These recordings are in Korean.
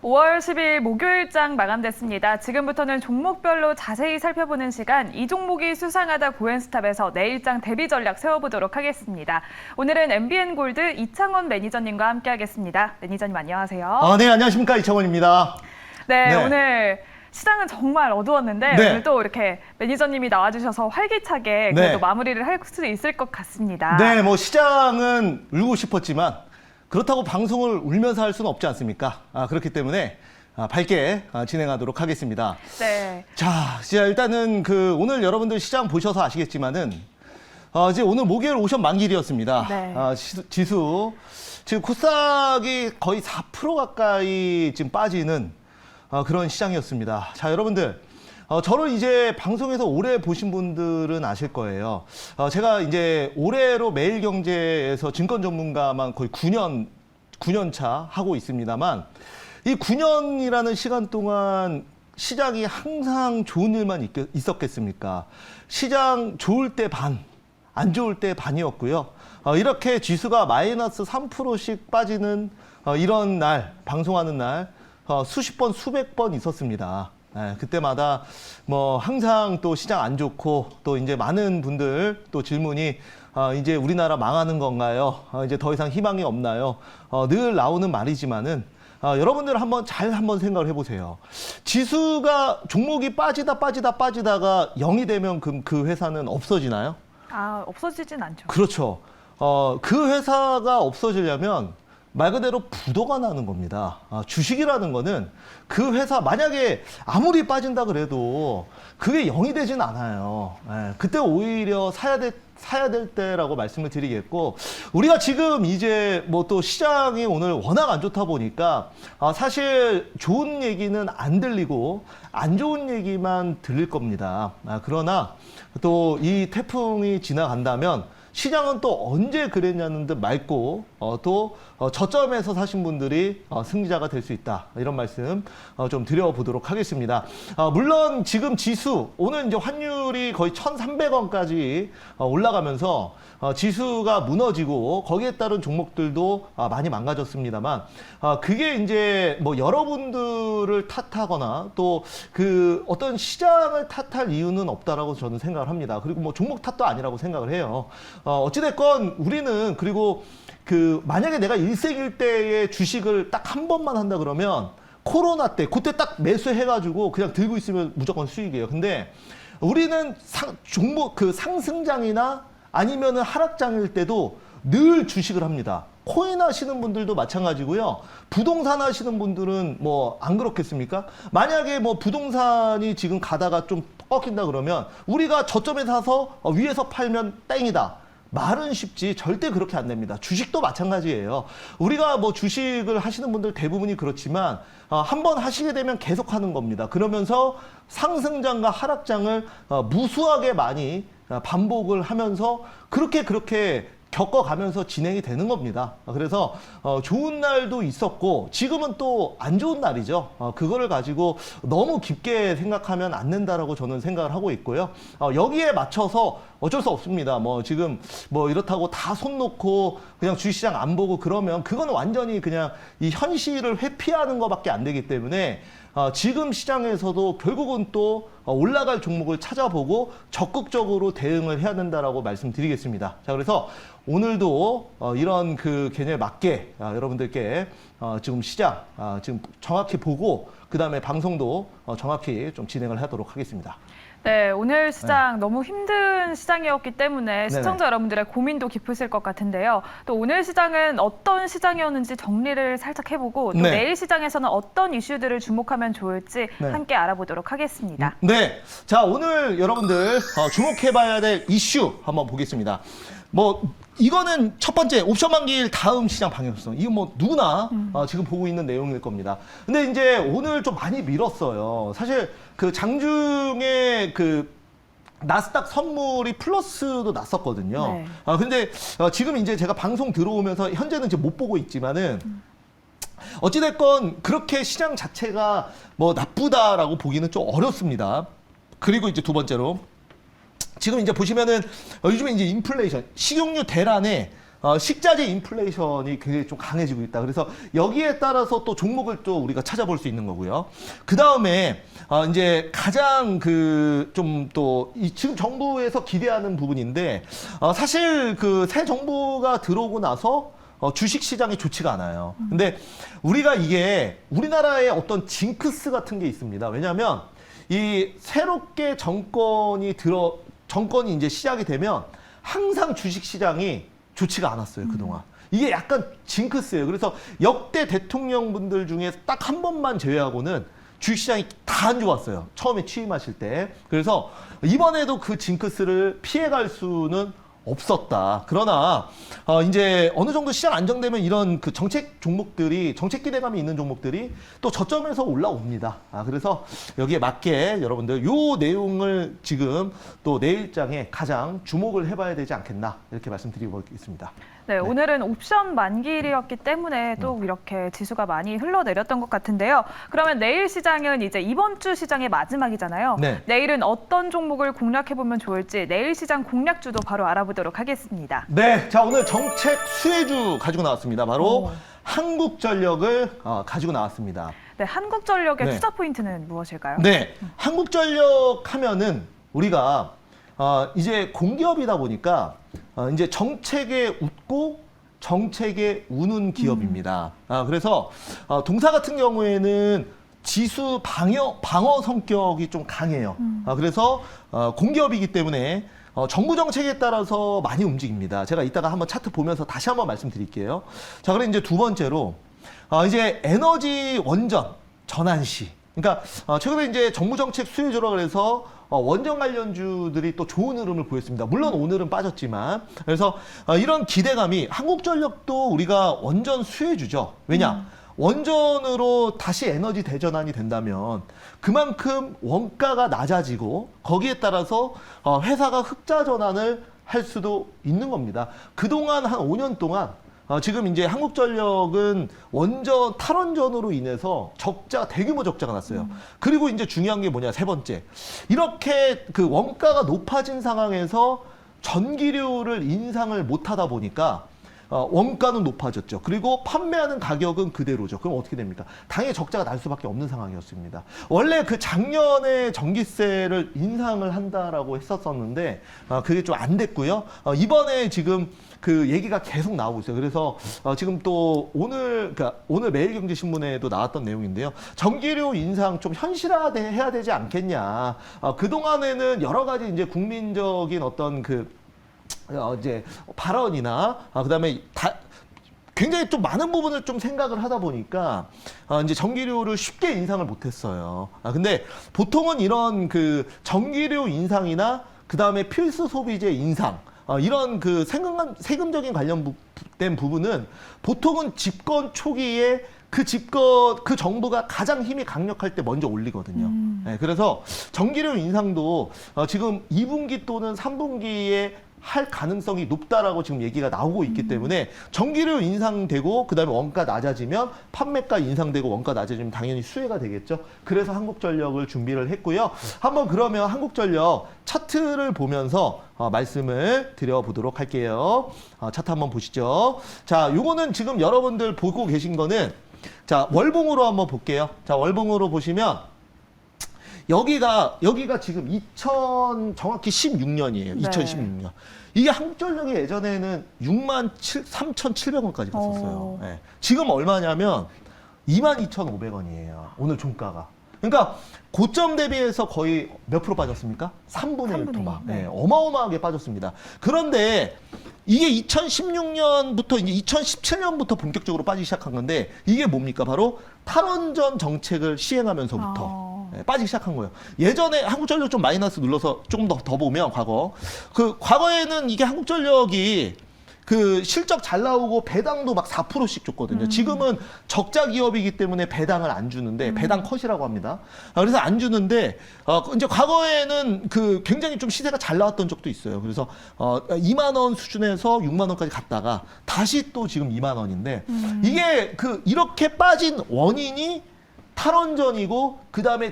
5월 10일 목요일장 마감됐습니다. 지금부터는 종목별로 자세히 살펴보는 시간, 이 종목이 수상하다 고엔스탑에서 내일장 대비 전략 세워보도록 하겠습니다. 오늘은 MBN골드 이창원 매니저님과 함께하겠습니다. 매니저님 안녕하세요. 네, 안녕하십니까. 이창원입니다. 네, 오늘 시장은 정말 어두웠는데 오늘 또 이렇게 매니저님이 나와주셔서 활기차게 그래도 마무리를 할 수 있을 것 같습니다. 네, 뭐 시장은 울고 싶었지만 그렇다고 방송을 울면서 할 수는 없지 않습니까? 그렇기 때문에 밝게 진행하도록 하겠습니다. 네. 자, 일단은 오늘 여러분들 시장 보셔서 아시겠지만은 이제 오늘 목요일 오션 만길이었습니다. 네. 지수 지금 코스닥이 거의 4% 가까이 지금 빠지는 그런 시장이었습니다. 자, 여러분들 저를 이제 방송에서 오래 보신 분들은 아실 거예요. 제가 이제 올해로 매일경제에서 증권 전문가만 거의 9년 차 하고 있습니다만 이 9년이라는 시간 동안 시장이 항상 좋은 일만 있었겠습니까? 시장 좋을 때 반, 안 좋을 때 반이었고요. 이렇게 지수가 마이너스 3%씩 빠지는 이런 날, 방송하는 날 수십 번, 수백 번 있었습니다. 그때마다 뭐 항상 또 시장 안 좋고 또 이제 많은 분들 또 질문이 이제 우리나라 망하는 건가요? 이제 더 이상 희망이 없나요? 늘 나오는 말이지만은 여러분들 한번 생각을 해보세요. 지수가 종목이 빠지다가 0이 되면 그 회사는 없어지나요? 없어지진 않죠. 그렇죠. 그 회사가 없어지려면 말 그대로 부도가 나는 겁니다. 주식이라는 거는 그 회사 만약에 아무리 빠진다 그래도 그게 0이 되진 않아요. 그때 오히려 사야 될 때라고 말씀을 드리겠고, 우리가 지금 이제 뭐 또 시장이 오늘 워낙 안 좋다 보니까 사실 좋은 얘기는 안 들리고 안 좋은 얘기만 들릴 겁니다. 그러나 또 이 태풍이 지나간다면 시장은 또 언제 그랬냐는 듯 맑고 또 저점에서 사신 분들이 승리자가 될 수 있다. 이런 말씀 좀 드려보도록 하겠습니다. 물론 지금 지수 오늘 이제 환율이 거의 1,300원까지 올라가면서 지수가 무너지고 거기에 따른 종목들도 많이 망가졌습니다만 그게 이제 뭐 여러분들을 탓하거나 또 어떤 시장을 탓할 이유는 없다라고 저는 생각을 합니다. 그리고 뭐 종목 탓도 아니라고 생각을 해요. 어찌됐건 우리는 그리고 만약에 내가 일생일대의 주식을 딱 한 번만 한다 그러면 코로나 때 그때 딱 매수해가지고 그냥 들고 있으면 무조건 수익이에요. 근데 우리는 종목 상승장이나 아니면은 하락장일 때도 늘 주식을 합니다. 코인 하시는 분들도 마찬가지고요. 부동산 하시는 분들은 뭐 안 그렇겠습니까? 만약에 뭐 부동산이 지금 가다가 좀 꺾인다 그러면 우리가 저점에 사서 위에서 팔면 땡이다. 말은 쉽지 절대 그렇게 안 됩니다. 주식도 마찬가지예요. 우리가 뭐 주식을 하시는 분들 대부분이 그렇지만 한번 하시게 되면 계속 하는 겁니다. 그러면서 상승장과 하락장을 무수하게 많이 반복을 하면서 그렇게 겪어가면서 진행이 되는 겁니다. 그래서 좋은 날도 있었고 지금은 또 안 좋은 날이죠. 그거를 가지고 너무 깊게 생각하면 안 된다라고 저는 생각을 하고 있고요. 여기에 맞춰서 어쩔 수 없습니다. 뭐 지금 뭐 이렇다고 다 손 놓고 그냥 주식시장 안 보고 그러면 그건 완전히 그냥 이 현실을 회피하는 것밖에 안 되기 때문에 지금 시장에서도 결국은 또 올라갈 종목을 찾아보고 적극적으로 대응을 해야 된다라고 말씀드리겠습니다. 자, 그래서 오늘도 이런 개념에 맞게 여러분들께 지금 시장 지금 정확히 보고 그 다음에 방송도 정확히 좀 진행을 하도록 하겠습니다. 네, 오늘 시장 너무 힘든 시장이었기 때문에 시청자 여러분들의 고민도 깊으실 것 같은데요. 또 오늘 시장은 어떤 시장이었는지 정리를 살짝 해보고 또 내일 시장에서는 어떤 이슈들을 주목하면 좋을지 함께 알아보도록 하겠습니다. 네, 자 오늘 여러분들 주목해봐야 될 이슈 한번 보겠습니다. 뭐 이거는 첫 번째 옵션 만기일 다음 시장 방향성. 이거 뭐 누구나 지금 보고 있는 내용일 겁니다. 근데 이제 오늘 좀 많이 밀었어요. 사실 장중에 나스닥 선물이 플러스도 났었거든요. 근데 지금 이제 제가 방송 들어오면서 현재는 이제 못 보고 있지만은 어찌됐건 그렇게 시장 자체가 뭐 나쁘다라고 보기는 좀 어렵습니다. 그리고 이제 두 번째로 지금 이제 보시면은 요즘에 이제 인플레이션, 식용유 대란에 식자재 인플레이션이 굉장히 좀 강해지고 있다. 그래서 여기에 따라서 또 종목을 또 우리가 찾아볼 수 있는 거고요. 그 다음에 이제 가장 그 좀 또 지금 정부에서 기대하는 부분인데 사실 그 새 정부가 들어오고 나서 주식 시장이 좋지가 않아요. 근데 우리가 이게 우리나라의 어떤 징크스 같은 게 있습니다. 왜냐하면 이 새롭게 정권이 이제 시작이 되면 항상 주식 시장이 좋지가 않았어요, 그동안. 이게 약간 징크스예요. 그래서 역대 대통령분들 중에 딱 한 번만 제외하고는 주식시장이 다 안 좋았어요. 처음에 취임하실 때. 그래서 이번에도 그 징크스를 피해갈 수는 없었다. 그러나 이제 어느 정도 시장 안정되면 이런 그 정책 종목들이 정책 기대감이 있는 종목들이 또 저점에서 올라옵니다. 그래서 여기에 맞게 여러분들 요 내용을 지금 또 내일장에 가장 주목을 해봐야 되지 않겠나 이렇게 말씀드리고 있습니다. 네, 오늘은 옵션 만기일이었기 때문에 또 이렇게 지수가 많이 흘러내렸던 것 같은데요. 그러면 내일 시장은 이제 이번 주 시장의 마지막이잖아요. 네. 내일은 어떤 종목을 공략해보면 좋을지 내일 시장 공략주도 바로 알아보도록 하겠습니다. 네, 자 오늘 정책 수혜주 가지고 나왔습니다. 바로 한국전력을 가지고 나왔습니다. 네, 한국전력의 네. 투자 포인트는 무엇일까요? 네, 한국전력 하면은 우리가 이제 공기업이다 보니까 이제 정책에 웃고 정책에 우는 기업입니다. 그래서 동사 같은 경우에는 지수 방어 성격이 좀 강해요. 그래서 공기업이기 때문에 정부 정책에 따라서 많이 움직입니다. 제가 이따가 한번 차트 보면서 다시 한번 말씀드릴게요. 자, 그럼 이제 두 번째로 이제 에너지 원전 전환시. 그러니까 최근에 이제 정부 정책 수혜주라 그래서 원전 관련주들이 또 좋은 흐름을 보였습니다. 물론 오늘은 빠졌지만. 그래서 이런 기대감이 한국전력도 우리가 원전 수혜주죠. 왜냐? 원전으로 다시 에너지 대전환이 된다면 그만큼 원가가 낮아지고 거기에 따라서 회사가 흑자 전환을 할 수도 있는 겁니다. 그동안 한 5년 동안 지금 이제 한국전력은 탈원전으로 인해서 대규모 적자가 났어요. 그리고 이제 중요한 게 뭐냐, 세 번째. 이렇게 그 원가가 높아진 상황에서 전기료를 인상을 못 하다 보니까 원가는 높아졌죠. 그리고 판매하는 가격은 그대로죠. 그럼 어떻게 됩니까? 당연히 적자가 날 수밖에 없는 상황이었습니다. 원래 그 작년에 전기세를 인상을 한다라고 했었었는데 그게 좀 안 됐고요. 이번에 지금 그 얘기가 계속 나오고 있어요. 그래서 지금 또 그러니까 오늘 매일경제신문에도 나왔던 내용인데요. 전기료 인상 좀 현실화해야 되지 않겠냐. 그동안에는 여러 가지 이제 국민적인 어떤 이제 발언이나 그다음에 굉장히 좀 많은 부분을 좀 생각을 하다 보니까 이제 전기료를 쉽게 인상을 못했어요. 근데 보통은 이런 그 전기료 인상이나 그다음에 필수 소비재 인상 이런 그 세금적인 관련된 부분은 보통은 집권 초기에 그 정부가 가장 힘이 강력할 때 먼저 올리거든요. 네, 그래서 전기료 인상도 지금 2분기 또는 3분기에 할 가능성이 높다라고 지금 얘기가 나오고 있기 때문에 전기료 인상되고 그다음에 원가 낮아지면 판매가 인상되고 원가 낮아지면 당연히 수혜가 되겠죠. 그래서 한국전력을 준비를 했고요. 한번 그러면 한국전력 차트를 보면서 말씀을 드려보도록 할게요. 차트 한번 보시죠. 자, 요거는 지금 여러분들 보고 계신 거는 자, 월봉으로 한번 볼게요. 자, 월봉으로 보시면 여기가 지금 정확히 16년이에요. 네. 2016년. 이게 한국전력이 예전에는 63,700원까지 갔었어요. 네. 지금 얼마냐면 22,500원이에요. 오늘 종가가. 그러니까 고점 대비해서 거의 몇 프로 빠졌습니까? 3분의 1 토막. 네. 어마어마하게 빠졌습니다. 그런데 이게 2016년부터 이제 2017년부터 본격적으로 빠지기 시작한 건데 이게 뭡니까? 바로 탈원전 정책을 시행하면서부터 빠지기 시작한 거예요. 예전에 한국전력 좀 마이너스 눌러서 조금 더 보면 과거에는 이게 한국전력이 그 실적 잘 나오고 배당도 막 4%씩 줬거든요. 지금은 적자 기업이기 때문에 배당을 안 주는데 배당 컷이라고 합니다. 그래서 안 주는데 이제 과거에는 그 굉장히 좀 시세가 잘 나왔던 적도 있어요. 그래서 2만 원 수준에서 6만 원까지 갔다가 다시 또 지금 2만 원인데 이게 이렇게 빠진 원인이 탈원전이고 그다음에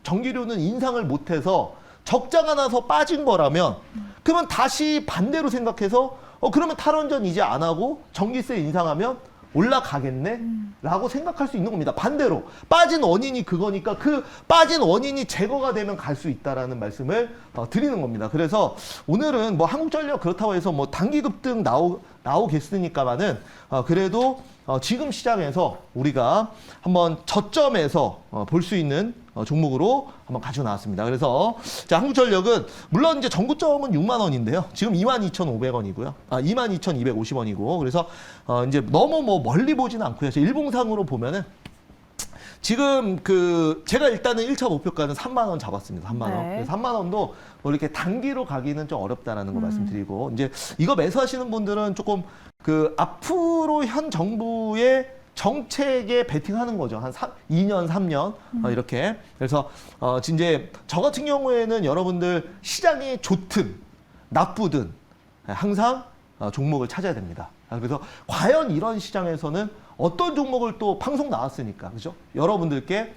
전기료는 인상을 못 해서 적자가 나서 빠진 거라면 그러면 다시 반대로 생각해서 그러면 탈원전 이제 안 하고 전기세 인상하면 올라가겠네? 라고 생각할 수 있는 겁니다. 반대로 빠진 원인이 그거니까 그 빠진 원인이 제거가 되면 갈 수 있다라는 말씀을 드리는 겁니다. 그래서 오늘은 뭐 한국전력 그렇다고 해서 뭐 단기 급등 나오겠으니까만은 그래도 지금 시장에서 우리가 한번 저점에서 볼 수 있는 종목으로 한번 가져 나왔습니다. 그래서 자, 한국전력은 물론 이제 전고점은 6만 원인데요. 지금 22,500원이고요. 22,250원이고 그래서 이제 너무 뭐 멀리 보지는 않고요. 일봉상으로 보면은 지금 제가 일단은 1차 목표가는 3만 원 잡았습니다. 3만 원. 네. 그래서 3만 원도 뭐 이렇게 단기로 가기는 좀 어렵다라는 거 말씀드리고 이제 이거 매수하시는 분들은 조금 앞으로 현 정부의 정책에 베팅하는 거죠. 한 2년, 3년 이렇게. 그래서 이제 저 같은 경우에는 여러분들 시장이 좋든 나쁘든 항상 종목을 찾아야 됩니다. 그래서 과연 이런 시장에서는 어떤 종목을 또 방송 나왔으니까 그죠? 여러분들께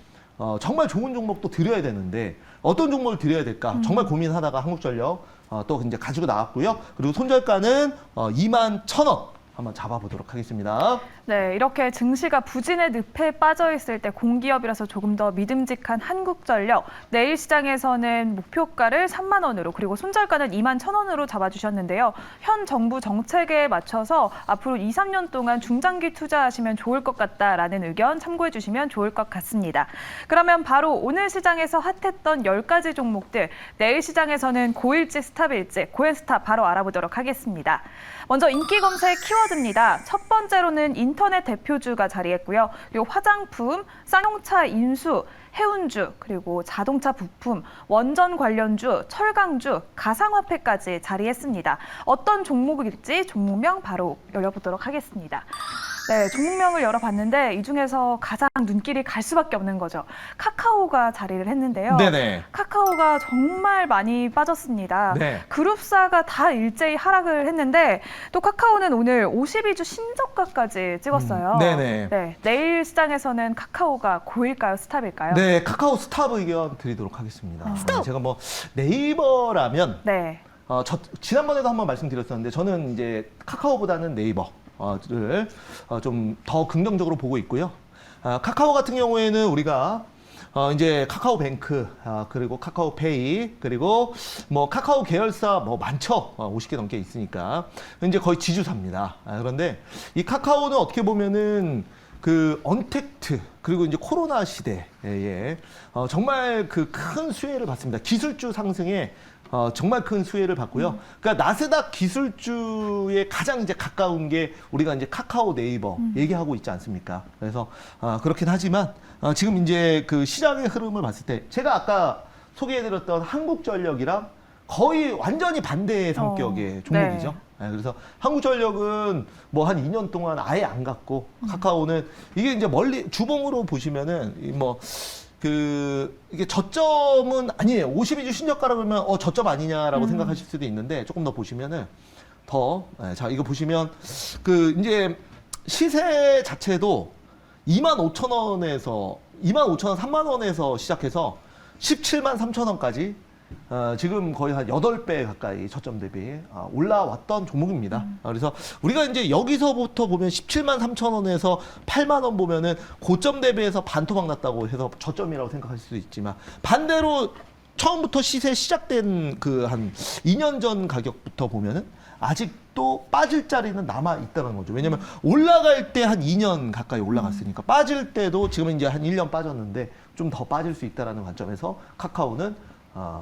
정말 좋은 종목도 드려야 되는데 어떤 종목을 드려야 될까? 정말 고민하다가 한국전력 또 이제 가지고 나왔고요. 그리고 손절가는 21,000원. 한번 잡아보도록 하겠습니다. 네, 이렇게 증시가 부진의 늪에 빠져 있을 때 공기업이라서 조금 더 믿음직한 한국전력, 내일 시장에서는 목표가를 3만 원으로 그리고 손절가는 21,000원으로 잡아주셨는데요. 현 정부 정책에 맞춰서 앞으로 2, 3년 동안 중장기 투자하시면 좋을 것 같다라는 의견 참고해 주시면 좋을 것 같습니다. 그러면 바로 오늘 시장에서 핫했던 10가지 종목들, 내일 시장에서는 고일지 스탑일지, 고엔스탑 바로 알아보도록 하겠습니다. 먼저 인기 검색 키워드입니다. 첫 번째로는 인터넷 대표주가 자리했고요. 그리고 화장품, 쌍용차 인수, 해운주, 그리고 자동차 부품, 원전 관련주, 철강주, 가상화폐까지 자리했습니다. 어떤 종목일지 종목명 바로 열어보도록 하겠습니다. 네, 종목명을 열어봤는데 이 중에서 가장 눈길이 갈 수밖에 없는 거죠. 카카오가 자리를 했는데요. 네네. 카카오가 정말 많이 빠졌습니다. 네. 그룹사가 다 일제히 하락을 했는데 또 카카오는 오늘 52주 신저가까지 찍었어요. 네네. 네, 내일 시장에서는 카카오가 고일까요, 스탑일까요? 네, 카카오 스탑 의견 드리도록 하겠습니다. 스탑! 제가 뭐 네이버라면 네. 지난번에도 한번 말씀드렸었는데 저는 이제 카카오보다는 네이버를 좀 더 긍정적으로 보고 있고요. 카카오 같은 경우에는 우리가 이제 카카오뱅크, 그리고 카카오페이, 그리고 뭐 카카오 계열사 뭐 많죠. 50개 넘게 있으니까. 이제 거의 지주사입니다. 그런데 이 카카오는 어떻게 보면은 언택트, 그리고 이제 코로나 시대에 정말 큰 수혜를 받습니다. 기술주 상승에 정말 큰 수혜를 받고요. 그러니까 나스닥 기술주에 가장 이제 가까운 게 우리가 이제 카카오, 네이버 얘기하고 있지 않습니까? 그래서 그렇긴 하지만 지금 이제 시장의 흐름을 봤을 때 제가 아까 소개해드렸던 한국전력이랑 거의 완전히 반대의 성격의 종목이죠. 네, 그래서 한국전력은 뭐 한 2년 동안 아예 안 갔고 카카오는 이게 이제 멀리 주봉으로 보시면은 이게 저점은 아니에요. 52주 신저가라 그러면 저점 아니냐라고 생각하실 수도 있는데 조금 더 보시면은 자, 이거 보시면 이제 시세 자체도 25,000원에서 25,000원, 3만 원에서 시작해서 17만 3천 원까지 지금 거의 한 8배 가까이 저점 대비 올라왔던 종목입니다. 그래서 우리가 이제 여기서부터 보면 17만 3천 원에서 8만 원 보면은 고점 대비해서 반토막 났다고 해서 저점이라고 생각할 수도 있지만 반대로 처음부터 시세 시작된 한 2년 전 가격부터 보면은 아직도 빠질 자리는 남아 있다는 거죠. 왜냐면 올라갈 때 한 2년 가까이 올라갔으니까 빠질 때도 지금 이제 한 1년 빠졌는데 좀 더 빠질 수 있다라는 관점에서 카카오는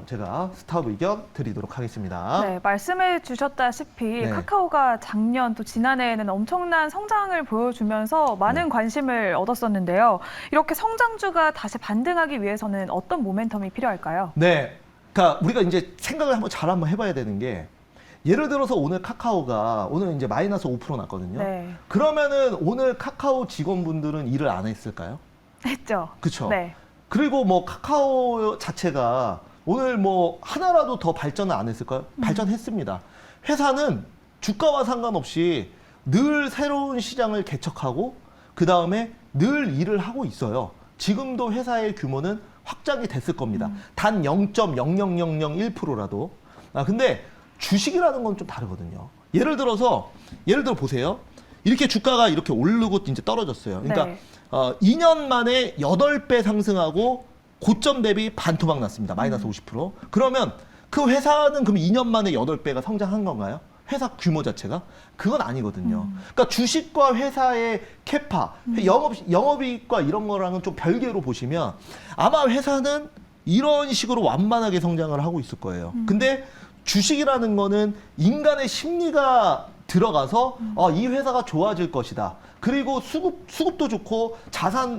제가 스탑 의견 드리도록 하겠습니다. 네, 말씀해 주셨다시피 네. 카카오가 작년 또 지난해에는 엄청난 성장을 보여주면서 많은 관심을 얻었었는데요. 이렇게 성장주가 다시 반등하기 위해서는 어떤 모멘텀이 필요할까요? 네, 그러니까 우리가 이제 생각을 한번 해봐야 되는 게 예를 들어서 오늘 카카오가 오늘 이제 마이너스 5% 났거든요. 네. 그러면은 오늘 카카오 직원분들은 일을 안 했을까요? 했죠. 그렇죠. 네. 그리고 뭐 카카오 자체가 오늘 뭐 하나라도 더 발전을 안 했을까요? 발전했습니다. 회사는 주가와 상관없이 늘 새로운 시장을 개척하고 그 다음에 늘 일을 하고 있어요. 지금도 회사의 규모는 확장이 됐을 겁니다. 단 0.00001%라도. 근데 주식이라는 건 좀 다르거든요. 예를 들어 보세요. 이렇게 주가가 이렇게 오르고 이제 떨어졌어요. 그러니까 네. 2년 만에 8배 상승하고 고점 대비 반토막 났습니다. 마이너스 50%. 그러면 그 회사는 그럼 2년 만에 8배가 성장한 건가요? 회사 규모 자체가? 그건 아니거든요. 그러니까 주식과 회사의 캐파, 영업이익과 이런 거랑은 좀 별개로 보시면 아마 회사는 이런 식으로 완만하게 성장을 하고 있을 거예요. 근데 주식이라는 거는 인간의 심리가 들어가서 이 회사가 좋아질 것이다. 그리고 수급도 좋고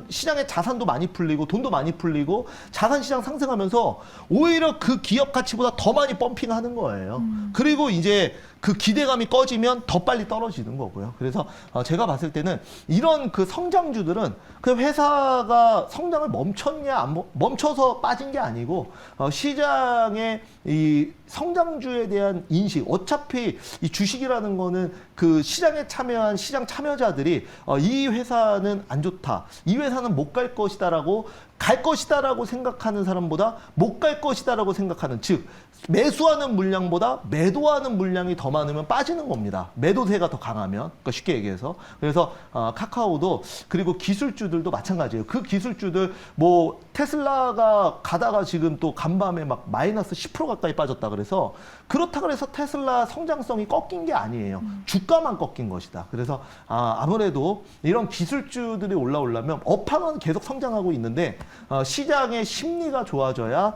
시장에 자산도 많이 풀리고 돈도 많이 풀리고 자산 시장 상승하면서 오히려 그 기업 가치보다 더 많이 펌핑하는 거예요. 그리고 이제 그 기대감이 꺼지면 더 빨리 떨어지는 거고요. 그래서 제가 봤을 때는 이런 그 성장주들은 그 회사가 성장을 멈췄냐 멈춰서 빠진 게 아니고 시장의 이 성장주에 대한 인식, 어차피 이 주식이라는 거는 그 시장에 참여한 시장 참여자들이 이 회사는 안 좋다, 이 회사는 못 갈 것이다라고 갈 것이다라고 생각하는 사람보다 못 갈 것이다라고 생각하는, 즉 매수하는 물량보다 매도하는 물량이 더 많으면 빠지는 겁니다. 매도세가 더 강하면, 그러니까 쉽게 얘기해서. 그래서 카카오도, 그리고 기술주들도 마찬가지예요. 그 기술주들 뭐 테슬라가 가다가 지금 또 간밤에 막 마이너스 10% 가까이 빠졌다 그래서, 그렇다 그래서 테슬라 성장성이 꺾인 게 아니에요. 주가만 꺾인 것이다. 그래서 아무래도 이런 기술주들이 올라오려면 업황은 계속 성장하고 있는데 시장의 심리가 좋아져야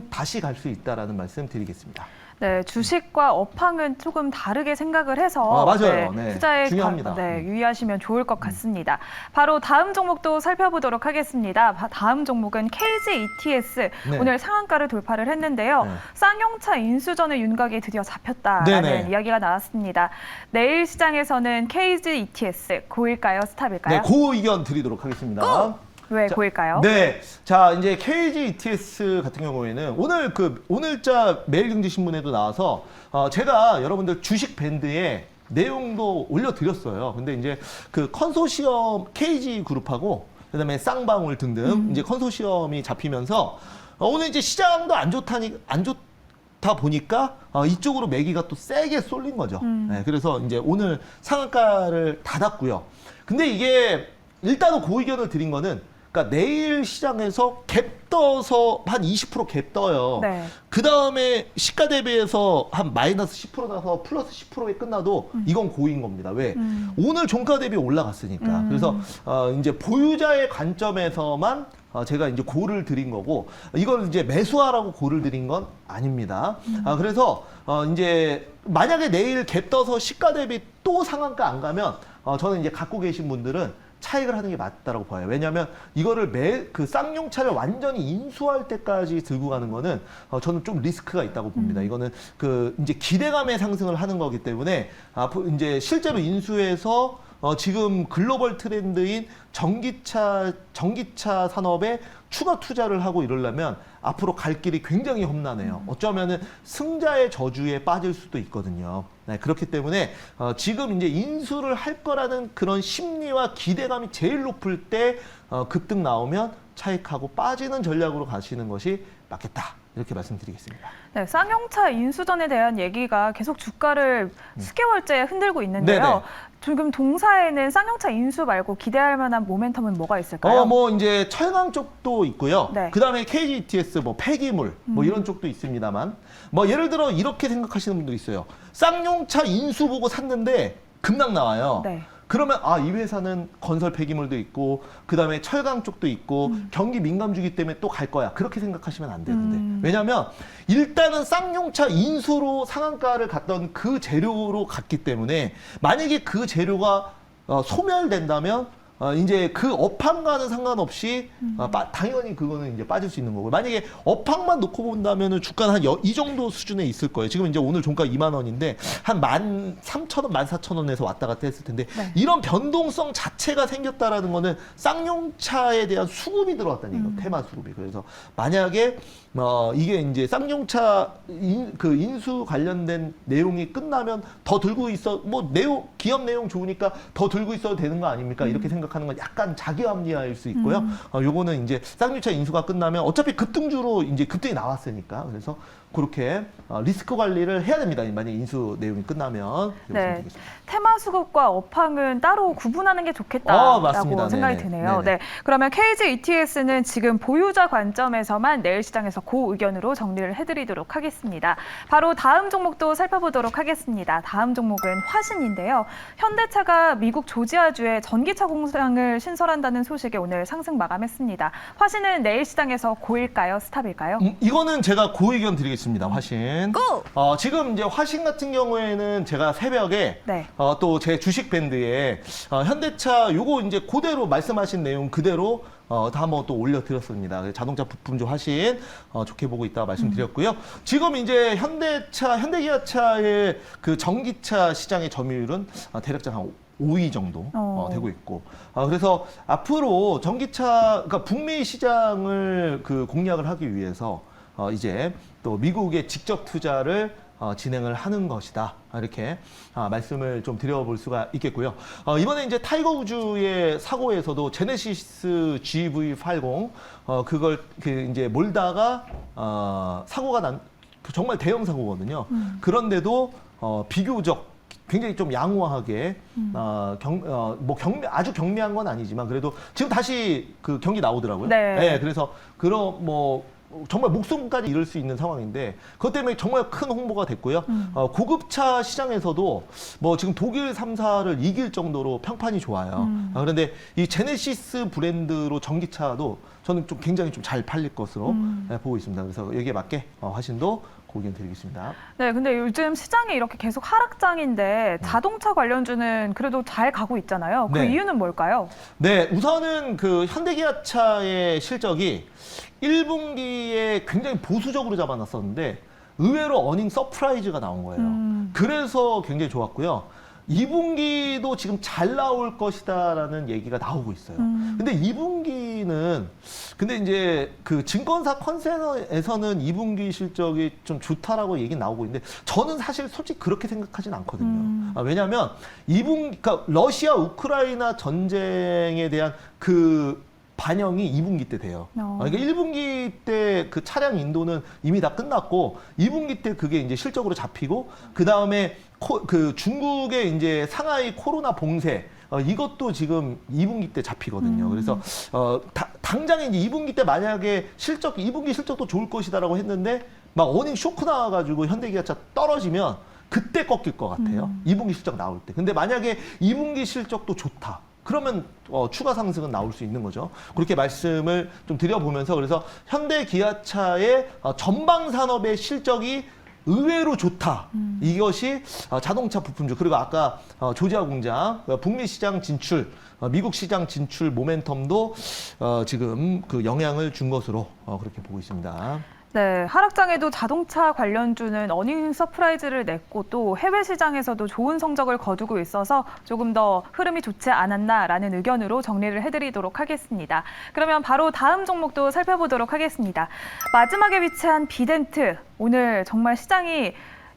다시 갈 수 있다라는 말씀 드리겠습니다. 네, 주식과 업황은 조금 다르게 생각을 해서 맞아요. 네, 네, 투자에 중요합니다. 유의하시면 좋을 것 같습니다. 바로 다음 종목도 살펴보도록 하겠습니다. 다음 종목은 KG ETS. 네. 오늘 상한가를 돌파를 했는데요. 네. 쌍용차 인수전의 윤곽이 드디어 잡혔다라는 네네. 이야기가 나왔습니다. 내일 시장에서는 KG ETS 고일까요? 스탑일까요? 네, 고 의견 드리도록 하겠습니다. 왜 고일까요? 네, 자 이제 KG ETS 같은 경우에는 오늘 오늘자 매일경제신문에도 나와서 제가 여러분들 주식 밴드에 내용도 올려드렸어요. 근데 이제 그 컨소시엄 KG 그룹하고 그다음에 쌍방울 등등 이제 컨소시엄이 잡히면서 오늘 이제 시장도 안 좋다 보니까 이쪽으로 매기가 또 세게 쏠린 거죠. 네, 그래서 이제 오늘 상한가를 닫았고요. 근데 이게 일단은 고 의견을 드린 거는, 그러니까 내일 시장에서 갭 떠서 한 20% 갭 떠요. 네. 그 다음에 시가 대비해서 한 마이너스 10% 나서 플러스 10%에 끝나도 이건 고인 겁니다. 왜? 오늘 종가 대비 올라갔으니까. 그래서 이제 보유자의 관점에서만 제가 이제 고를 드린 거고, 이걸 이제 매수하라고 고를 드린 건 아닙니다. 그래서 이제 만약에 내일 갭 떠서 시가 대비 또 상한가 안 가면 저는 이제 갖고 계신 분들은 차익을 하는 게 맞다라고 봐요. 왜냐하면 이거를 그 쌍용차를 완전히 인수할 때까지 들고 가는 거는 저는 좀 리스크가 있다고 봅니다. 이거는 그 이제 기대감의 상승을 하는 거기 때문에 앞으로 이제 실제로 인수해서 지금 글로벌 트렌드인 전기차 산업에 추가 투자를 하고 이러려면 앞으로 갈 길이 굉장히 험난해요. 어쩌면은 승자의 저주에 빠질 수도 있거든요. 네, 그렇기 때문에 지금 이제 인수를 할 거라는 그런 심리와 기대감이 제일 높을 때 급등 나오면 차익하고 빠지는 전략으로 가시는 것이 맞겠다. 이렇게 말씀드리겠습니다. 네, 쌍용차 인수전에 대한 얘기가 계속 주가를 수개월째 흔들고 있는데요. 네네. 지금 동사에는 쌍용차 인수 말고 기대할 만한 모멘텀은 뭐가 있을까요? 뭐 이제 철강 쪽도 있고요. 네. 그다음에 KG ETS 뭐 폐기물 뭐 이런 쪽도 있습니다만, 뭐 예를 들어 이렇게 생각하시는 분들이 있어요. 쌍용차 인수 보고 샀는데 급락 나와요. 네. 그러면 이 회사는 건설 폐기물도 있고 그다음에 철강 쪽도 있고 경기 민감주기 때문에 또 갈 거야. 그렇게 생각하시면 안 되는데. 왜냐하면 일단은 쌍용차 인수로 상한가를 갔던 그 재료로 갔기 때문에, 만약에 그 재료가 소멸된다면 이제 그 업황과는 상관없이 당연히 그거는 이제 빠질 수 있는 거고, 만약에 업황만 놓고 본다면은 주가는 한 이 정도 수준에 있을 거예요. 지금 이제 오늘 종가 2만 원인데 한 13,000원, 14,000원에서 왔다 갔다 했을 텐데, 네. 이런 변동성 자체가 생겼다라는 거는 쌍용차에 대한 수급이 들어왔다는 얘기예요. 테마 수급이. 그래서 만약에 이게 이제 쌍용차 인수 관련된 내용이 끝나면 더 들고 있어, 뭐 기업 내용 좋으니까 더 들고 있어도 되는 거 아닙니까? 이렇게 생각 생각하는 건 약간 자기합리화일 수 있고요. 요거는 이제 쌍용차 인수가 끝나면 어차피 급등주로 이제 급등이 나왔으니까 그래서 그렇게 리스크 관리를 해야 됩니다. 만약 인수 내용이 끝나면. 네. 테마수급과 업황은 따로 구분하는 게 좋겠다라고 맞습니다. 생각이 네네. 드네요. 네네. 네. 그러면 KG ETS는 지금 보유자 관점에서만 내일 시장에서 그 의견으로 정리를 해드리도록 하겠습니다. 바로 다음 종목도 살펴보도록 하겠습니다. 다음 종목은 화신인데요. 현대차가 미국 조지아주에 전기차 공장을 신설한다는 소식에 오늘 상승 마감했습니다. 화신은 내일 시장에서 고일까요? 스탑일까요? 이거는 제가 고 의견 드리겠습니다. 화신. 지금 이제 화신 같은 경우에는 제가 새벽에 네. 또 제 주식 밴드에 현대차 요거 이제 그대로 말씀하신 내용 그대로 다 한번 또 올려드렸습니다. 자동차 부품주 화신 좋게 보고 있다가 말씀드렸고요. 지금 이제 현대기아차의 그 전기차 시장의 점유율은 대략적 한 5위 정도 되고 있고 그래서 앞으로 전기차 그러니까 북미 시장을 그 공략을 하기 위해서 이제 또 미국의 직접 투자를 진행을 하는 것이다. 이렇게 말씀을 좀 드려볼 수가 있겠고요. 이번에 이제 타이거 우즈의 사고에서도 제네시스 GV80 그걸 이제 몰다가 사고가 난 정말 대형 사고거든요. 그런데도 비교적 굉장히 좀 양호하게 아주 경미한 건 아니지만 그래도 지금 다시 그 경기 나오더라고요. 네. 그래서 그런 정말 목숨까지 잃을 수 있는 상황인데 그것 때문에 정말 큰 홍보가 됐고요. 고급차 시장에서도 지금 독일 3사를 이길 정도로 평판이 좋아요. 그런데 이 제네시스 브랜드로 전기차도 저는 좀 굉장히 좀 잘 팔릴 것으로 보고 있습니다. 그래서 여기에 맞게 화신도 고견 드리겠습니다. 네, 근데 요즘 시장이 이렇게 계속 하락장인데 자동차 관련주는 그래도 잘 가고 있잖아요. 그 네. 이유는 뭘까요? 네, 우선은 그 현대기아차의 실적이 1분기에 굉장히 보수적으로 잡아놨었는데 의외로 어닝 서프라이즈가 나온 거예요. 그래서 굉장히 좋았고요. 2분기도 지금 잘 나올 것이다라는 얘기가 나오고 있어요. 근데 2분기는 근데 이제 그 증권사 컨센서에서는 2분기 실적이 좀 좋다라고 얘기 나오고 있는데 저는 사실 솔직히 그렇게 생각하진 않거든요. 왜냐하면 2분기 그러니까 러시아 우크라이나 전쟁에 대한 그 반영이 2분기 때 돼요. 그러니까 1분기 때 그 차량 인도는 이미 다 끝났고 2분기 때 그게 이제 실적으로 잡히고 그 다음에 그 중국의 이제 상하이 코로나 봉쇄 이것도 지금 2분기 때 잡히거든요. 그래서 당장에 이제 2분기 때 만약에 2분기 실적도 좋을 것이다라고 했는데 막 어닝 쇼크 나와가지고 현대기아차 떨어지면 그때 꺾일 것 같아요. 2분기 실적 나올 때. 근데 만약에 2분기 실적도 좋다. 그러면 추가 상승은 나올 수 있는 거죠. 그렇게 말씀을 좀 드려보면서 그래서 현대기아차의 전방 산업의 실적이 의외로 좋다. 이것이 자동차 부품주 그리고 아까 조지아 공장 북미 시장 진출, 미국 시장 진출 모멘텀도 지금 그 영향을 준 것으로 그렇게 보고 있습니다. 네, 하락장에도 자동차 관련주는 어닝 서프라이즈를 냈고 또 해외 시장에서도 좋은 성적을 거두고 있어서 조금 더 흐름이 좋지 않았나라는 의견으로 정리를 해드리도록 하겠습니다. 그러면 바로 다음 종목도 살펴보도록 하겠습니다. 마지막에 위치한 비덴트, 오늘 정말 시장이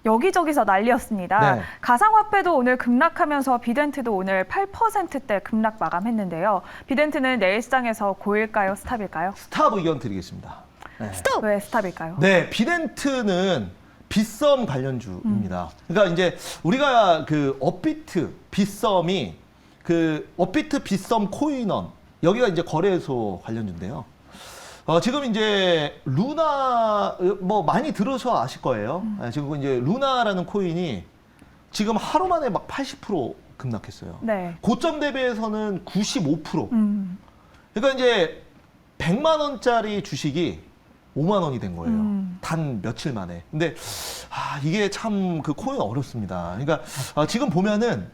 여기저기서 난리였습니다. 네. 가상화폐도 오늘 급락하면서 비덴트도 오늘 8%대 급락 마감했는데요. 비덴트는 내일 시장에서 고일까요? 스탑일까요? 스탑 의견 드리겠습니다. 네. 스톱! 왜 스탑일까요? 네, 비덴트는 빗썸 관련주입니다. 그러니까 이제 우리가 그 업비트 빗썸이 그 업비트 빗썸 코인원 여기가 이제 거래소 관련주인데요. 지금 이제 루나 많이 들어서 아실 거예요. 지금 이제 루나라는 코인이 지금 하루 만에 막 80% 급락했어요. 네. 고점 대비해서는 95%. 그러니까 이제 100만 원짜리 주식이 5만 원이 된 거예요. 단 며칠 만에. 근데 이게 참 그 코인 어렵습니다. 그러니까 지금 보면은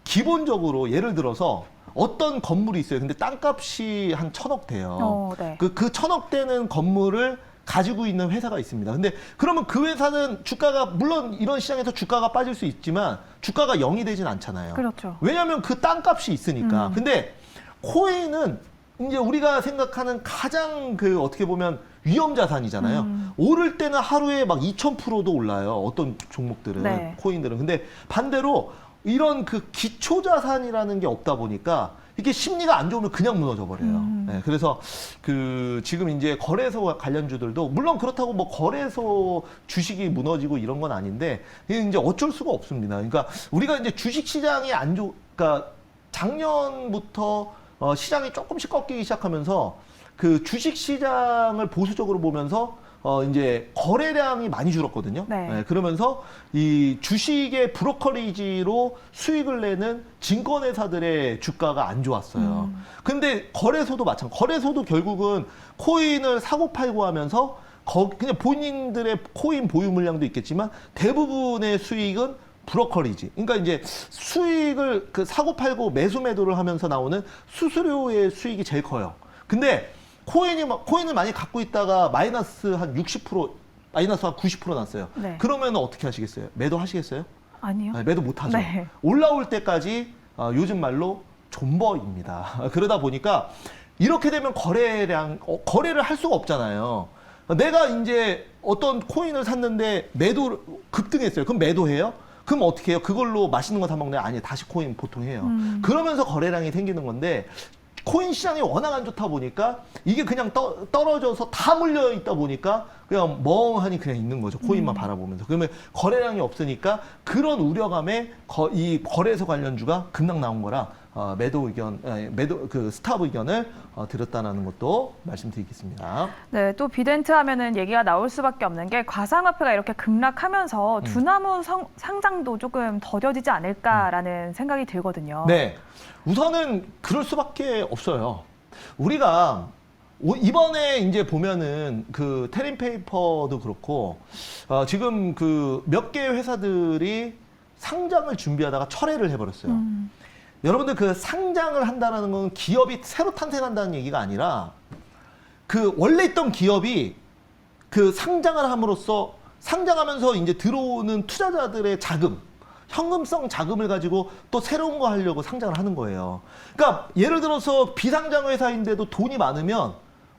기본적으로 예를 들어서 어떤 건물이 있어요. 근데 땅값이 한 1,000억 돼요. 네. 그 1,000억 되는 건물을 가지고 있는 회사가 있습니다. 근데 그러면 그 회사는 주가가 물론 이런 시장에서 주가가 빠질 수 있지만 주가가 0이 되진 않잖아요. 그렇죠. 왜냐하면 그 땅값이 있으니까. 근데 코인은 이제 우리가 생각하는 가장 그 어떻게 보면 위험 자산이잖아요. 오를 때는 하루에 막 2,000%도 올라요. 어떤 종목들은, 네. 코인들은. 근데 반대로 이런 그 기초 자산이라는 게 없다 보니까 이게 심리가 안 좋으면 그냥 무너져 버려요. 네, 그래서 그 지금 이제 거래소 관련주들도 물론 그렇다고 뭐 거래소 주식이 무너지고 이런 건 아닌데 이게 이제 어쩔 수가 없습니다. 그러니까 우리가 이제 주식 시장이 그러니까 작년부터 시장이 조금씩 꺾이기 시작하면서 그 주식 시장을 보수적으로 보면서 이제 거래량이 많이 줄었거든요. 네. 네, 그러면서 이 주식의 브로커리지로 수익을 내는 증권회사들의 주가가 안 좋았어요. 근데 거래소도 거래소도 결국은 코인을 사고 팔고 하면서 그냥 본인들의 코인 보유 물량도 있겠지만 대부분의 수익은 브로커리지. 그러니까 이제 수익을 그 사고 팔고 매수 매도를 하면서 나오는 수수료의 수익이 제일 커요. 근데 코인을 많이 갖고 있다가 마이너스 한 60%, 마이너스 한 90% 났어요. 네. 그러면 어떻게 하시겠어요? 매도 하시겠어요? 아니요. 아니, 매도 못 하죠. 네. 올라올 때까지 요즘 말로 존버입니다. 그러다 보니까 이렇게 되면 거래를 할 수가 없잖아요. 내가 이제 어떤 코인을 샀는데 급등했어요. 그럼 매도해요? 그럼 어떻게 해요? 그걸로 맛있는 거 사 먹나요? 아니, 다시 코인 보통 해요. 그러면서 거래량이 생기는 건데 코인 시장이 워낙 안 좋다 보니까 이게 그냥 떨어져서 다 물려 있다 보니까 그냥 멍하니 그냥 있는 거죠. 코인만 바라보면서. 그러면 거래량이 없으니까 그런 우려감에 이 거래소 관련주가 급락 나온 거라 스탑 의견을 드렸다는 것도 말씀드리겠습니다. 네, 또 비덴트 하면은 얘기가 나올 수밖에 없는 게 가상화폐가 이렇게 급락하면서 두나무 상장도 조금 더뎌지지 않을까라는 생각이 들거든요. 네, 우선은 그럴 수밖에 없어요. 우리가 이번에 이제 보면은 그 테린페이퍼도 그렇고 지금 그 몇 개의 회사들이 상장을 준비하다가 철회를 해버렸어요. 여러분들 그 상장을 한다는 건 기업이 새로 탄생한다는 얘기가 아니라 그 원래 있던 기업이 그 상장을 함으로써 상장하면서 이제 들어오는 투자자들의 현금성 자금을 가지고 또 새로운 거 하려고 상장을 하는 거예요. 그러니까 예를 들어서 비상장 회사인데도 돈이 많으면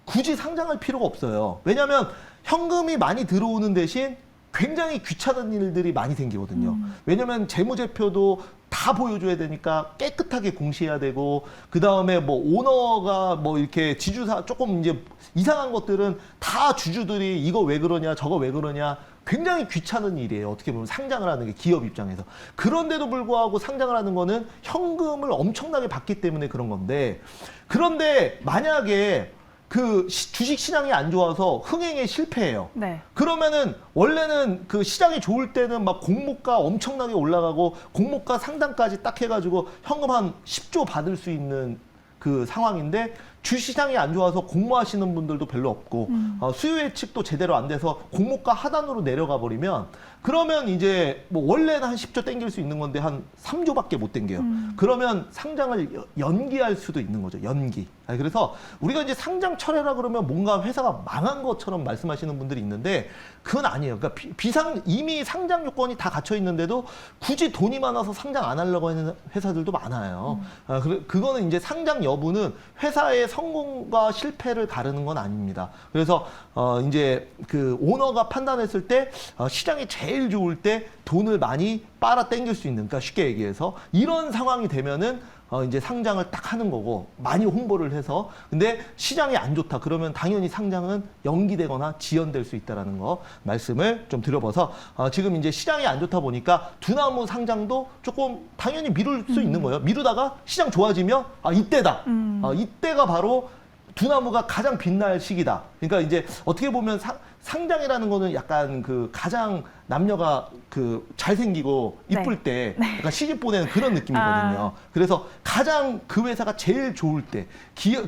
굳이 상장할 필요가 없어요. 왜냐하면 현금이 많이 들어오는 대신 굉장히 귀찮은 일들이 많이 생기거든요. 왜냐하면 재무제표도 다 보여줘야 되니까 깨끗하게 공시해야 되고, 그 다음에 뭐 오너가 뭐 이렇게 지주사 조금 이제 이상한 것들은 다 주주들이 이거 왜 그러냐 저거 왜 그러냐 굉장히 귀찮은 일이에요. 어떻게 보면 상장을 하는 게 기업 입장에서. 그런데도 불구하고 상장을 하는 거는 현금을 엄청나게 받기 때문에 그런 건데, 그런데 만약에 그 주식 시장이 안 좋아서 흥행에 실패해요. 네. 그러면은 원래는 그 시장이 좋을 때는 막 공모가 엄청나게 올라가고 공모가 상단까지 딱 해가지고 현금 한 10조 받을 수 있는 그 상황인데, 주시장이 안 좋아서 공모하시는 분들도 별로 없고 수요 예측도 제대로 안 돼서 공모가 하단으로 내려가 버리면, 그러면 이제 뭐 원래는 한 10조 땡길 수 있는 건데 한 3조밖에 못 땡겨요. 그러면 상장을 연기할 수도 있는 거죠. 연기. 그래서 우리가 이제 상장 철회라 그러면 뭔가 회사가 망한 것처럼 말씀하시는 분들이 있는데 그건 아니에요. 그러니까 이미 상장 요건이 다 갖춰 있는데도 굳이 돈이 많아서 상장 안 하려고 하는 회사들도 많아요. 그거는 이제 상장 여부는 회사의 성공과 실패를 가르는 건 아닙니다. 그래서 이제 그 오너가 판단했을 때 시장이 제일 좋을 때 돈을 많이 빨아 당길 수 있는, 그러니까 쉽게 얘기해서 이런 상황이 되면은 이제 상장을 딱 하는 거고, 많이 홍보를 해서. 근데 시장이 안 좋다 그러면 당연히 상장은 연기되거나 지연될 수 있다라는 거 말씀을 좀 드려봐서, 지금 이제 시장이 안 좋다 보니까 두나무 상장도 조금 당연히 미룰 수 있는 거예요. 미루다가 시장 좋아지면 이때다. 이때가 바로 두나무가 가장 빛날 시기다. 그러니까 이제 어떻게 보면 상장이라는 거는 약간 그 가장 남녀가 그 잘생기고 이쁠 때 약간 시집 보내는 그런 느낌이거든요. 그래서 가장 그 회사가 제일 좋을 때,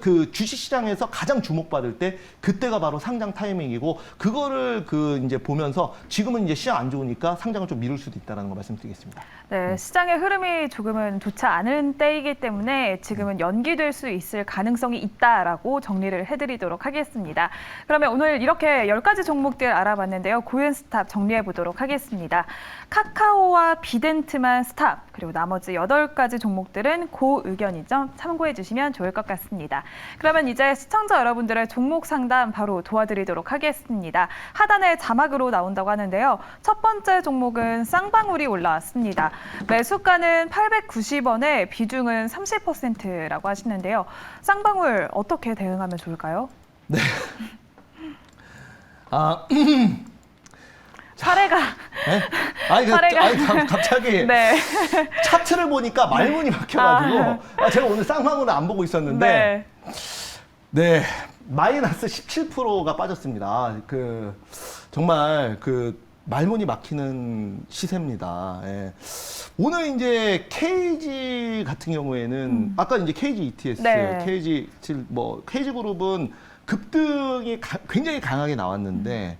그 주식시장에서 가장 주목받을 때, 그때가 바로 상장 타이밍이고, 그거를 그 이제 보면서 지금은 이제 시장 안 좋으니까 상장을 좀 미룰 수도 있다는 거 말씀드리겠습니다. 네, 시장의 흐름이 조금은 좋지 않은 때이기 때문에 지금은 연기될 수 있을 가능성이 있다라고 정리를 해드리도록 하겠습니다. 그러면 오늘 이렇게 10가지 종목들 알아봤는데요. 고윤 스탑 정리해 보도록 하겠습니다. 카카오와 비덴트만 스탑, 그리고 나머지 8가지 종목들은 고의견이죠. 참고해 주시면 좋을 것 같습니다. 그러면 이제 시청자 여러분들의 종목 상담 바로 도와드리도록 하겠습니다. 하단에 자막으로 나온다고 하는데요. 첫 번째 종목은 쌍방울이 올라왔습니다. 매수가는 890원에 비중은 30%라고 하시는데요. 쌍방울 어떻게 대응하면 좋을까요? 네. 사례가 네? 갑자기 네. 차트를 보니까 말문이 막혀가지고 제가 오늘 쌍방울을 안 보고 있었는데 네, 마이너스 17%가 빠졌습니다. 정말 말문이 막히는 시세입니다. 예. 오늘 이제 KG 같은 경우에는 아까 이제 KG ETS, 네. KG 그룹은 급등이 굉장히 강하게 나왔는데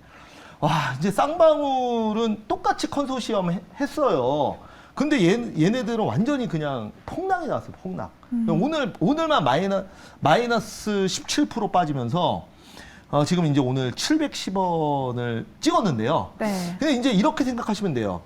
와, 이제 쌍방울은 똑같이 컨소시엄 했어요. 근데 얘네들은 완전히 그냥 폭락이 나왔어요, 폭락. 오늘만 마이너스 17% 빠지면서 지금 이제 오늘 710원을 찍었는데요. 네. 근데 이제 이렇게 생각하시면 돼요.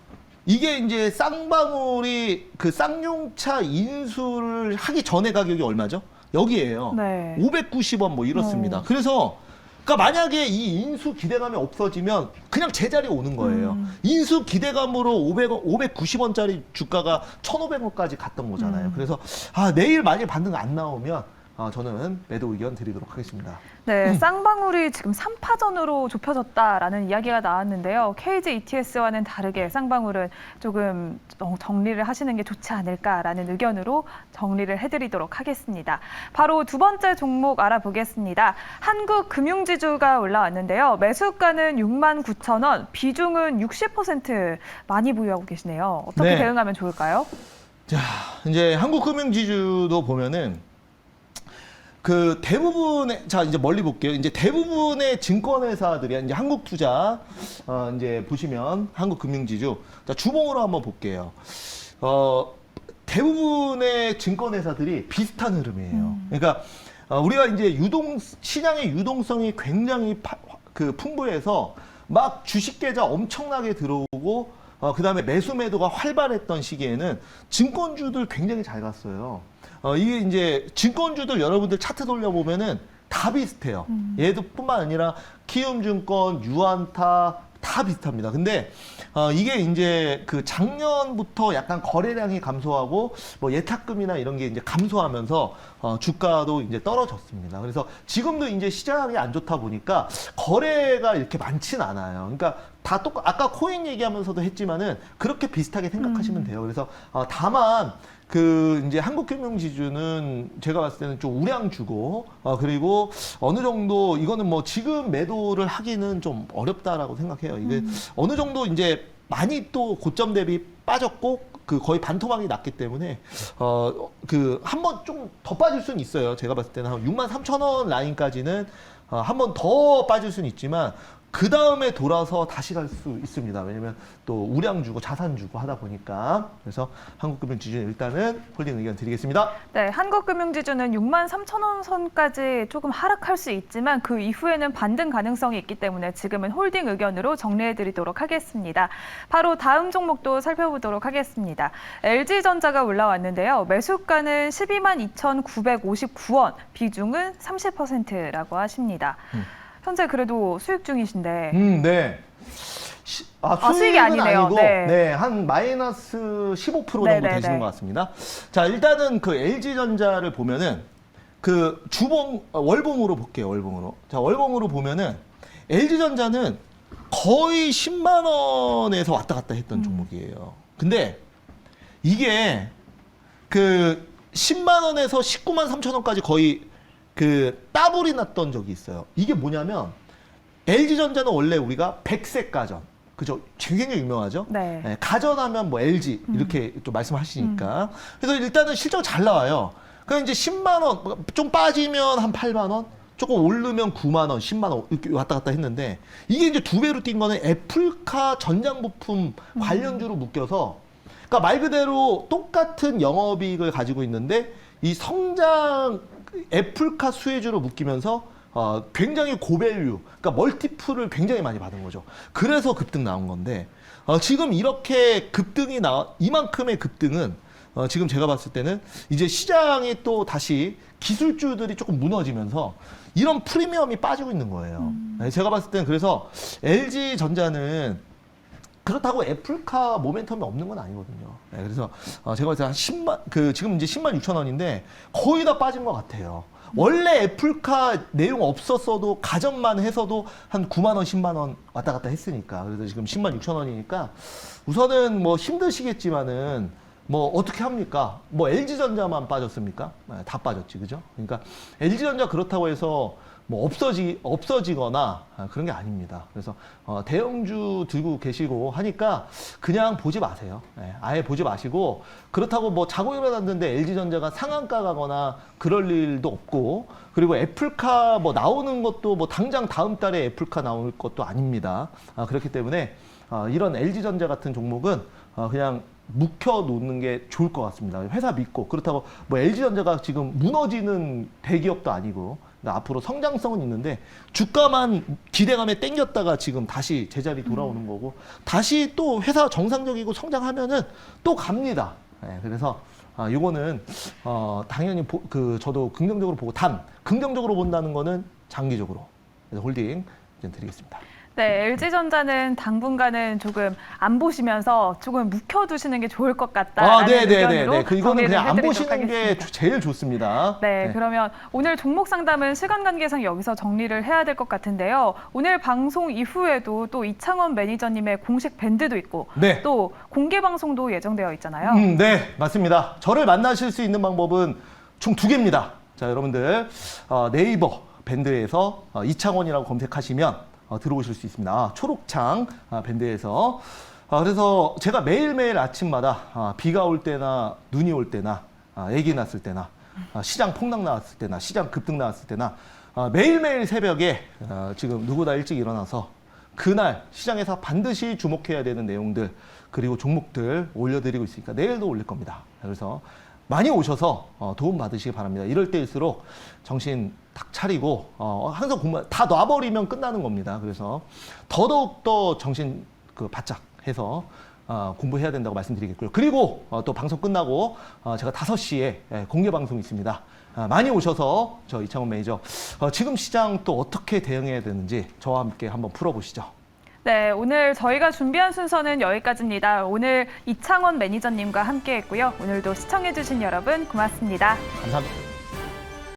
이게 이제 쌍방울이 쌍용차 인수를 하기 전에 가격이 얼마죠? 여기에요. 네. 590원 뭐 이렇습니다. 그래서 그러니까 만약에 이 인수 기대감이 없어지면 그냥 제자리에 오는 거예요. 인수 기대감으로 590원짜리 주가가 1,500원까지 갔던 거잖아요. 그래서 내일 만약 반등 안 나오면 저는 매도 의견 드리도록 하겠습니다. 네, 쌍방울이 지금 3파전으로 좁혀졌다라는 이야기가 나왔는데요. KG ETS와는 다르게 쌍방울은 조금 정리를 하시는 게 좋지 않을까라는 의견으로 정리를 해드리도록 하겠습니다. 바로 두 번째 종목 알아보겠습니다. 한국금융지주가 올라왔는데요. 매수가는 69,000원, 비중은 60% 많이 보유하고 계시네요. 어떻게 네. 대응하면 좋을까요? 자, 이제 한국금융지주도 보면은 이제 멀리 볼게요. 이제 대부분의 증권회사들이 이제 한국투자, 이제 보시면 한국금융지주. 자, 주봉으로 한번 볼게요. 대부분의 증권회사들이 비슷한 흐름이에요. 그러니까, 우리가 이제 시장의 유동성이 굉장히 풍부해서 막 주식 계좌 엄청나게 들어오고, 그 다음에 매수 매도가 활발했던 시기에는 증권주들 굉장히 잘 갔어요. 이게 이제 증권주들 여러분들 차트 돌려보면은 다 비슷해요. 얘도 뿐만 아니라 키움증권, 유안타 다 비슷합니다. 근데 이게 이제 작년부터 약간 거래량이 감소하고 뭐 예탁금이나 이런 게 이제 감소하면서 주가도 이제 떨어졌습니다. 그래서 지금도 이제 시장이 안 좋다 보니까 거래가 이렇게 많진 않아요. 그러니까 다 아까 코인 얘기하면서도 했지만은 그렇게 비슷하게 생각하시면 돼요. 그래서 다만 이제 한국금융지주는 제가 봤을 때는 좀 우량주고, 그리고 어느 정도 이거는 뭐 지금 매도를 하기는 좀 어렵다라고 생각해요. 이게 어느 정도 이제 많이 또 고점 대비 빠졌고, 거의 반토막이 났기 때문에, 한 번 좀 더 빠질 수는 있어요. 제가 봤을 때는 한 63,000원 라인까지는 한 번 더 빠질 수는 있지만, 그 다음에 돌아서 다시 갈 수 있습니다. 왜냐면 또 우량주고 자산주고 하다 보니까. 그래서 한국금융지주는 일단은 홀딩 의견 드리겠습니다. 네, 한국금융지주는 63,000원 선까지 조금 하락할 수 있지만 그 이후에는 반등 가능성이 있기 때문에 지금은 홀딩 의견으로 정리해드리도록 하겠습니다. 바로 다음 종목도 살펴보도록 하겠습니다. LG전자가 올라왔는데요. 매수가는 122,959원, 비중은 30%라고 하십니다. 현재 그래도 수익 중이신데. 네. 수익이 아니네요. 아니고, 네. 한 마이너스 15% 정도 네네네. 되시는 것 같습니다. 자, 일단은 LG전자를 보면은 월봉으로 볼게요, 월봉으로. 자, 월봉으로 보면은 LG전자는 거의 10만 원에서 왔다 갔다 했던 종목이에요. 근데 이게 10만 원에서 19만 3천 원까지 거의 따블이 났던 적이 있어요. 이게 뭐냐면 LG전자는 원래 우리가 백색 가전, 그죠? 굉장히 유명하죠. 네. 네, 가전하면 뭐 LG 이렇게 좀 말씀하시니까. 그래서 일단은 실적 잘 나와요. 그럼 이제 10만 원, 좀 빠지면 한 8만 원, 조금 오르면 9만 원, 10만 원 이렇게 왔다 갔다 했는데 이게 이제 2배로 뛴 거는 애플카 전장 부품 관련주로 묶여서, 그러니까 말 그대로 똑같은 영업이익을 가지고 있는데 이 성장 애플카 수혜주로 묶이면서 굉장히 고밸류, 그러니까 멀티플을 굉장히 많이 받은 거죠. 그래서 급등 나온 건데 지금 이렇게 이만큼의 급등은 지금 제가 봤을 때는 이제 시장이 또 다시 기술주들이 조금 무너지면서 이런 프리미엄이 빠지고 있는 거예요. 제가 봤을 때는 그래서 LG전자는 그렇다고 애플카 모멘텀이 없는 건 아니거든요. 그래서 제가 봤을 때 한 10만, 지금 이제 10만 6천 원인데 거의 다 빠진 것 같아요. 원래 애플카 내용 없었어도 가전만 해서도 한 9만 원, 10만 원 왔다 갔다 했으니까. 그래서 지금 10만 6천 원이니까 우선은 뭐 힘드시겠지만은 뭐 어떻게 합니까? 뭐 LG전자만 빠졌습니까? 다 빠졌지, 그죠? 그러니까 LG전자 그렇다고 해서 뭐 없어지거나 그런 게 아닙니다. 그래서 대형주 들고 계시고 하니까 그냥 보지 마세요. 아예 보지 마시고 그렇다고 뭐 자고 일어났는데 LG전자가 상한가 가거나 그럴 일도 없고 그리고 애플카 뭐 나오는 것도 뭐 당장 다음 달에 애플카 나올 것도 아닙니다. 그렇기 때문에 이런 LG전자 같은 종목은 그냥 묵혀놓는 게 좋을 것 같습니다. 회사 믿고 그렇다고 뭐 LG전자가 지금 무너지는 대기업도 아니고 그러니까 앞으로 성장성은 있는데 주가만 기대감에 땡겼다가 지금 다시 제자리 돌아오는 거고 다시 또 회사 정상적이고 성장하면은 또 갑니다. 그래서 요거는 당연히 저도 긍정적으로 보고 긍정적으로 본다는 거는 장기적으로 그래서 홀딩 드리겠습니다. 네, LG전자는 당분간은 조금 안 보시면서 조금 묵혀두시는 게 좋을 것 같다라는 의견으로 이거는 그냥 안 보시는 하겠습니다. 게 제일 좋습니다. 네, 그러면 오늘 종목 상담은 시간 관계상 여기서 정리를 해야 될 것 같은데요. 오늘 방송 이후에도 또 이창원 매니저님의 공식 밴드도 있고 또 공개 방송도 예정되어 있잖아요. 네, 맞습니다. 저를 만나실 수 있는 방법은 총 2개입니다. 자, 여러분들 네이버 밴드에서 이창원이라고 검색하시면 들어오실 수 있습니다. 초록창 밴드에서 그래서 제가 매일매일 아침마다 비가 올 때나 눈이 올 때나 애기 낳았을 때나 시장 폭락 나왔을 때나 시장 급등 나왔을 때나 매일매일 새벽에 지금 누구보다 일찍 일어나서 그날 시장에서 반드시 주목해야 되는 내용들 그리고 종목들 올려드리고 있으니까 내일도 올릴 겁니다. 그래서 많이 오셔서 도움 받으시기 바랍니다. 이럴 때일수록 정신 딱 차리고 항상 공부 다 놔버리면 끝나는 겁니다. 그래서 더더욱 정신 바짝 해서 공부해야 된다고 말씀드리겠고요. 그리고 또 방송 끝나고 제가 5시에 공개 방송 있습니다. 많이 오셔서 저 이창원 매니저 지금 시장 또 어떻게 대응해야 되는지 저와 함께 한번 풀어보시죠. 네, 오늘 저희가 준비한 순서는 여기까지입니다. 오늘 이창원 매니저님과 함께했고요. 오늘도 시청해주신 여러분 고맙습니다. 감사합니다.